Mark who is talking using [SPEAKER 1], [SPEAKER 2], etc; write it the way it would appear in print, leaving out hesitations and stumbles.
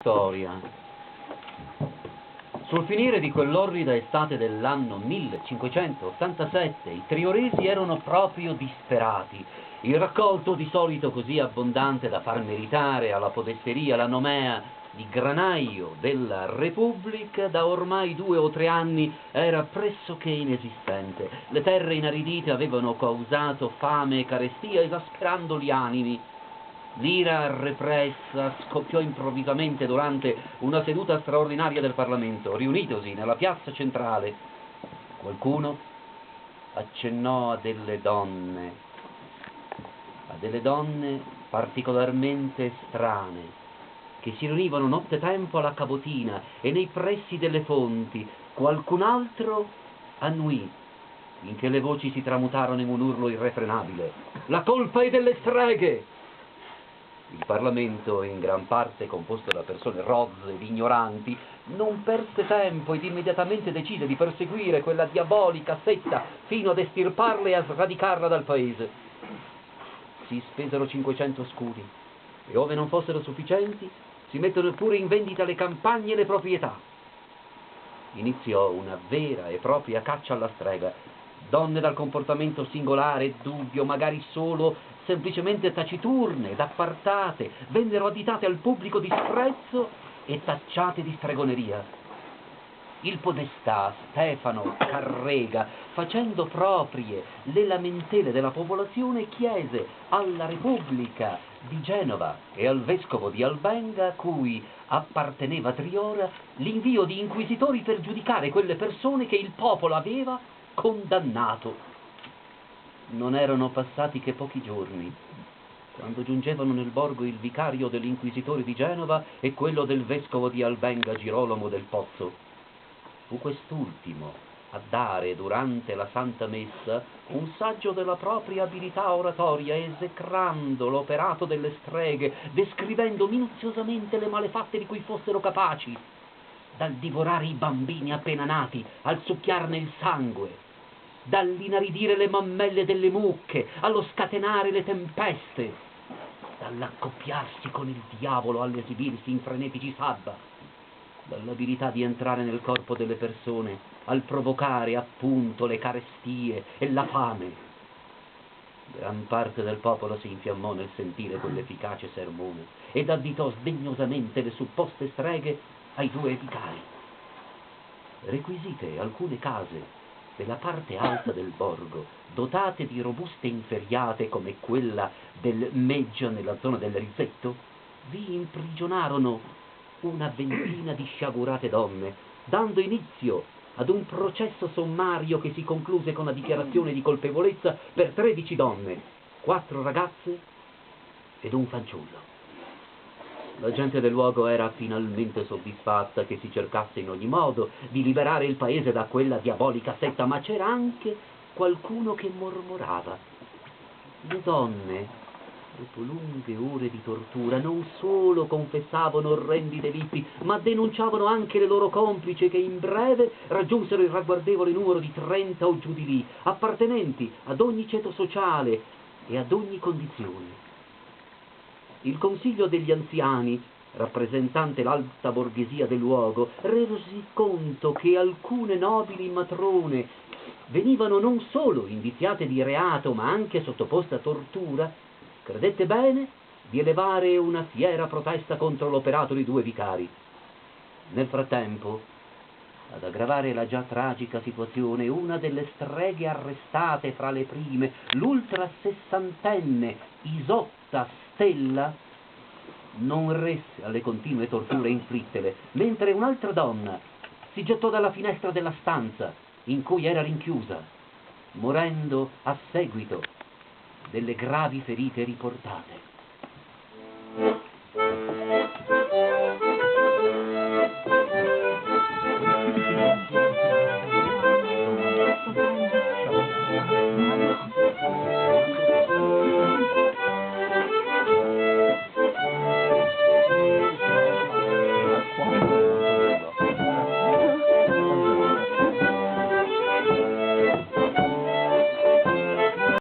[SPEAKER 1] Storia. Sul finire di quell'orrida estate dell'anno 1587 i trioresi erano proprio disperati. Il raccolto, di solito così abbondante da far meritare alla podesteria la nomea di granaio della Repubblica, da ormai 2 o 3 anni era pressoché inesistente. Le terre inaridite avevano causato fame e carestia, esasperando gli animi. L'ira repressa scoppiò improvvisamente durante una seduta straordinaria del Parlamento, riunitosi nella piazza centrale. Qualcuno accennò a delle donne particolarmente strane, che si riunivano nottetempo alla Cavotina e nei pressi delle fonti. Qualcun altro annui, finché le voci si tramutarono in un urlo irrefrenabile: «La colpa è delle streghe!» Il Parlamento, in gran parte composto da persone rozze ed ignoranti, non perse tempo ed immediatamente decise di perseguire quella diabolica setta fino ad estirparla e a sradicarla dal paese. Si spesero 500 scudi e, ove non fossero sufficienti, si mettono pure in vendita le campagne e le proprietà. Iniziò una vera e propria caccia alla strega. Donne dal comportamento singolare e dubbio, magari solo semplicemente taciturne ed appartate, vennero additate al pubblico disprezzo e tacciate di stregoneria. Il podestà Stefano Carrega, facendo proprie le lamentele della popolazione, chiese alla Repubblica di Genova e al vescovo di Albenga, a cui apparteneva Triora, l'invio di inquisitori per giudicare quelle persone che il popolo aveva condannato. Non erano passati che pochi giorni quando giungevano nel borgo il vicario dell'inquisitore di Genova e quello del vescovo di Albenga, Girolamo del Pozzo. Fu quest'ultimo a dare durante la Santa Messa un saggio della propria abilità oratoria, esecrando l'operato delle streghe, descrivendo minuziosamente le malefatte di cui fossero capaci, dal divorare i bambini appena nati al succhiarne il sangue, dall'inaridire le mammelle delle mucche allo scatenare le tempeste, dall'accoppiarsi con il diavolo all'esibirsi in frenetici sabba, dall'abilità di entrare nel corpo delle persone al provocare appunto le carestie e la fame. Gran parte del popolo si infiammò nel sentire quell'efficace sermone ed additò sdegnosamente le supposte streghe ai 2 vicari. Requisite alcune case della parte alta del borgo, dotate di robuste inferriate come quella del Meggia nella zona del Risetto, vi imprigionarono una ventina di sciagurate donne, dando inizio ad un processo sommario che si concluse con la dichiarazione di colpevolezza per 13 donne, 4 ragazze ed un fanciullo. La gente del luogo era finalmente soddisfatta che si cercasse in ogni modo di liberare il paese da quella diabolica setta, ma c'era anche qualcuno che mormorava. Le donne, dopo lunghe ore di tortura, non solo confessavano orrendi delitti, ma denunciavano anche le loro complici, che in breve raggiunsero il ragguardevole numero di 30 o giù di lì, appartenenti ad ogni ceto sociale e ad ogni condizione. Il Consiglio degli anziani, rappresentante l'alta borghesia del luogo, resi conto che alcune nobili matrone venivano non solo indiziate di reato, ma anche sottoposte a tortura. Credette bene di elevare una fiera protesta contro l'operato di 2 vicari. Nel frattempo, ad aggravare la già tragica situazione, una delle streghe arrestate fra le prime, l'ultra sessantenne Isotta Stella, non resse alle continue torture inflittele, mentre un'altra donna si gettò dalla finestra della stanza in cui era rinchiusa, morendo a seguito delle gravi ferite riportate.